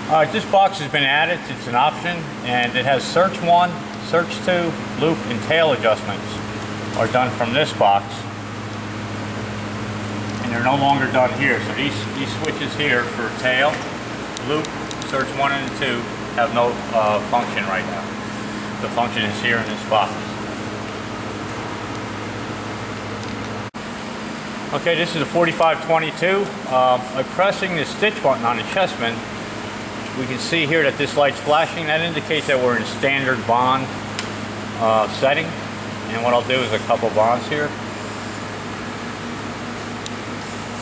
This box has been added. It's an option, and it has search 1, search 2, loop, and tail adjustments are done from this box. And they're no longer done here. So these switches here for tail, loop, search 1 and 2 have no function right now. The function is here in this box. Okay, this is a 4522. By pressing the stitch button on the chessman, we can see here that this light's flashing. That indicates that we're in standard bond setting. And what I'll do is a couple bonds here.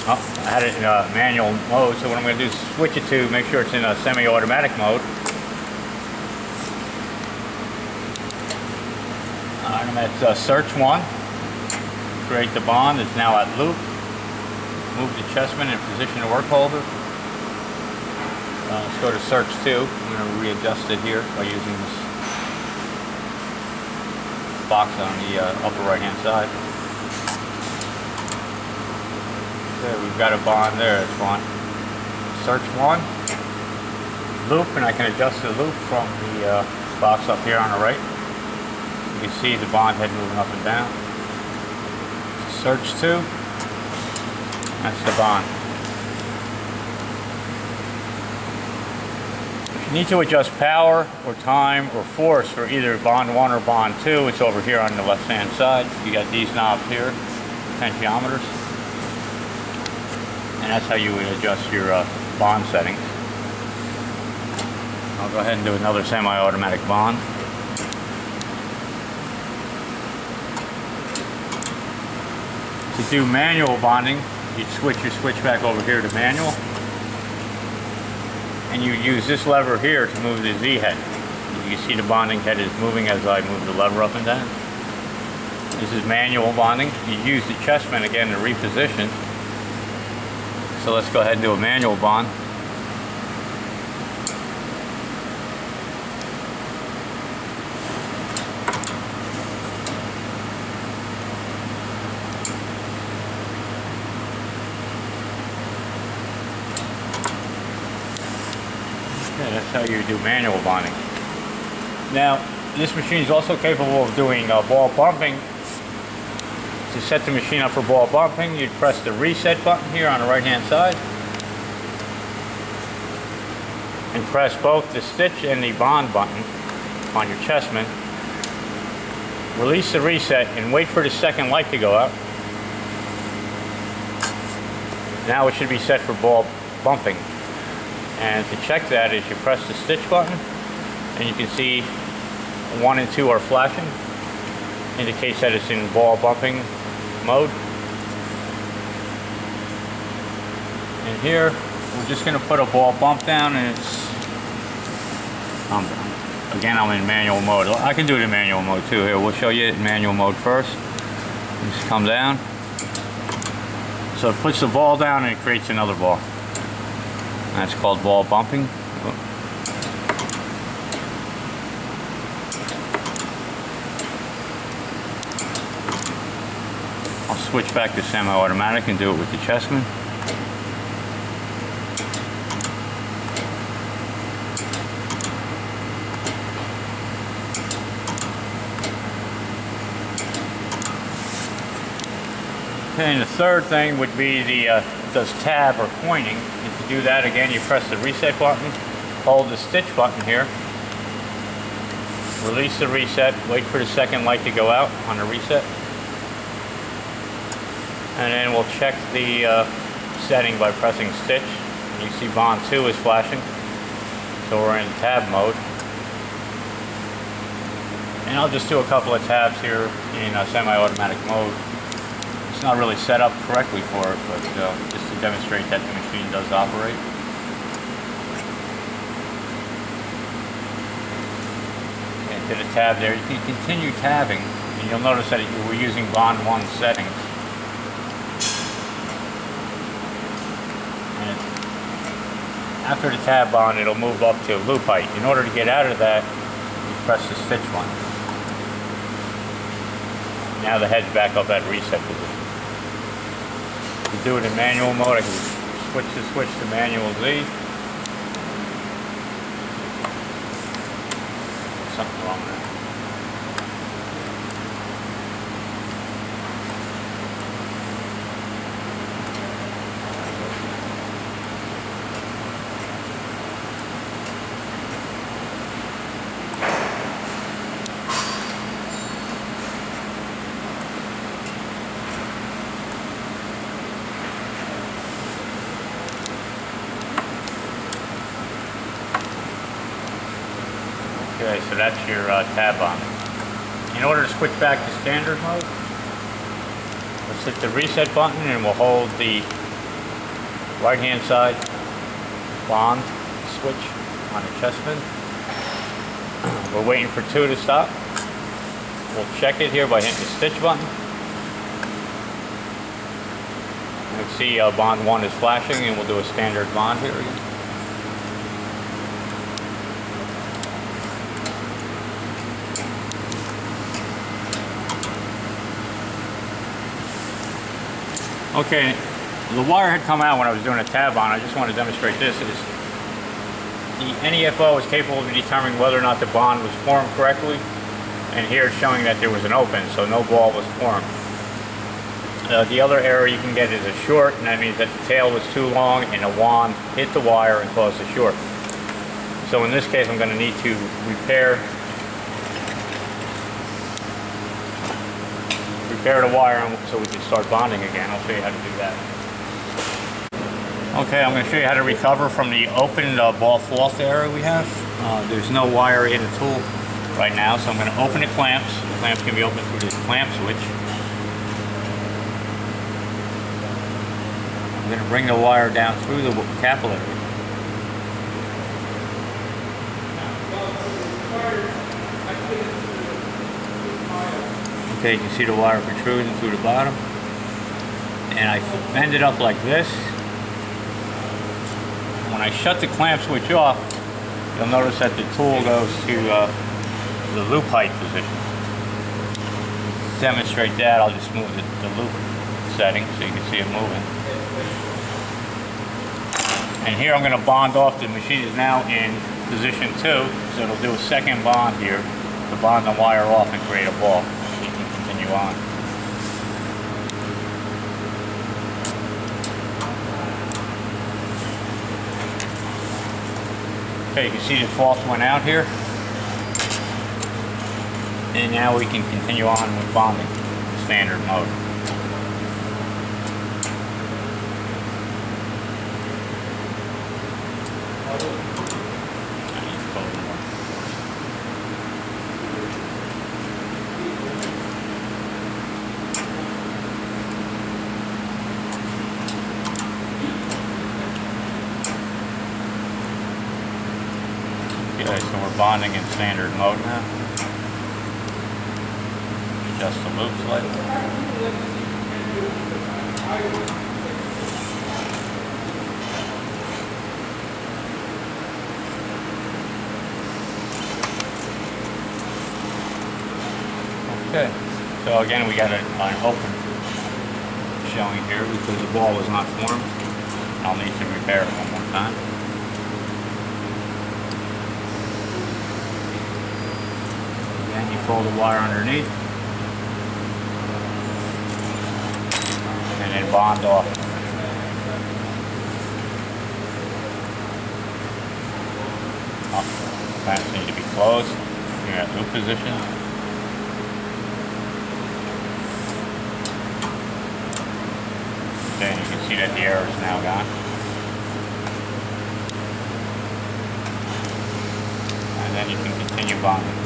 Oh, I had it in manual mode, so what I'm going to do is switch it to make sure it's in a semi-automatic mode. I'm at search 1. Create the bond. It's now at loop. Move the chessman and position the work holder. Let's go to search 2. I'm going to readjust it here by using this box on the upper right hand side. Okay, we've got a bond there. It's fine. Search 1. Loop, and I can adjust the loop from the box up here on the right. You can see the bond head moving up and down. Search 2. That's the bond. If you need to adjust power or time or force for either bond 1 or bond 2, it's over here on the left hand side. You got these knobs here, potentiometers. And that's how you would adjust your bond settings. I'll go ahead and do another semi-automatic bond. To do manual bonding, you switch your switch back over here to manual, and you use this lever here to move the Z head. You can see the bonding head is moving as I move the lever up and down. This is manual bonding. You use the chessman again to reposition. So let's go ahead and do a manual bond. Okay, that's how you do manual bonding. Now, this machine is also capable of doing ball bumping. To set the machine up for ball bumping, you'd press the reset button here on the right hand side and press both the stitch and the bond button on your chessman. Release the reset and wait for the second light to go out. Now it should be set for ball bumping. And to check that is you press the stitch button and you can see 1 and 2 are flashing. Indicates that it's in ball bumping mode. And here we're just going to put a ball bump down, and it's again I'm in manual mode. I can do it in manual mode too. Here we'll show you it in manual mode first. Just come down. So it puts the ball down and it creates another ball. That's called ball bumping. I'll switch back to semi-automatic and do it with the chessman. Okay, and the third thing would be the does tab or pointing. And to do that again, you press the reset button, hold the stitch button here, release the reset, wait for the second light to go out on the reset. And then we'll check the setting by pressing stitch. You see bond 2 is flashing, so we're in tab mode. And I'll just do a couple of tabs here in semi-automatic mode. It's not really set up correctly for it, but just to demonstrate that the machine does operate. And to the tab there, you can continue tabbing, and you'll notice that we're using bond 1 settings. After the tab bond, it'll move up to loop height. In order to get out of that, you press the stitch one. Now the head's back up at reset position. To do it in manual mode, I can switch the switch to manual Z. something wrong there. Okay, so that's your tab on. In order to switch back to standard mode, let's hit the reset button and we'll hold the right hand side bond switch on the chest pin. We're waiting for 2 to stop. We'll check it here by hitting the stitch button. You can see bond 1 is flashing, and we'll do a standard bond here again. Okay, the wire had come out when I was doing a tab on. I just want to demonstrate this. The NEFO is capable of determining whether or not the bond was formed correctly, and here it's showing that there was an open, so no ball was formed. The other error you can get is a short, and that means that the tail was too long and a wand hit the wire and caused a short. So in this case, I'm going to need to repair the wire so we can start bonding again. I'll show you how to do that. Okay, I'm going to show you how to recover from the open ball false error we have. There's no wire in the tool right now, so I'm going to open the clamps. The clamps can be opened through this clamp switch. I'm going to bring the wire down through the capillary. Okay, you can see the wire protruding through the bottom. And I bend it up like this. When I shut the clamp switch off, you'll notice that the tool goes to the loop height position. To demonstrate that, I'll just move the loop setting so you can see it moving. And here I'm going to bond off. The machine is now in position 2, so it'll do a second bond here to bond the wire off and create a ball. You can continue on. Okay, you can see the false went out here. And now we can continue on with bonding, standard mode. Okay, so we're bonding in standard mode now. Adjust the loop slightly. Okay, so again we got an open showing here because the ball was not formed. I'll need to repair it one more time. Then you fold the wire underneath and then bond off. Clamps need to be closed. You're at loop position. Okay, and you can see that the error is now gone. And then you can continue bonding.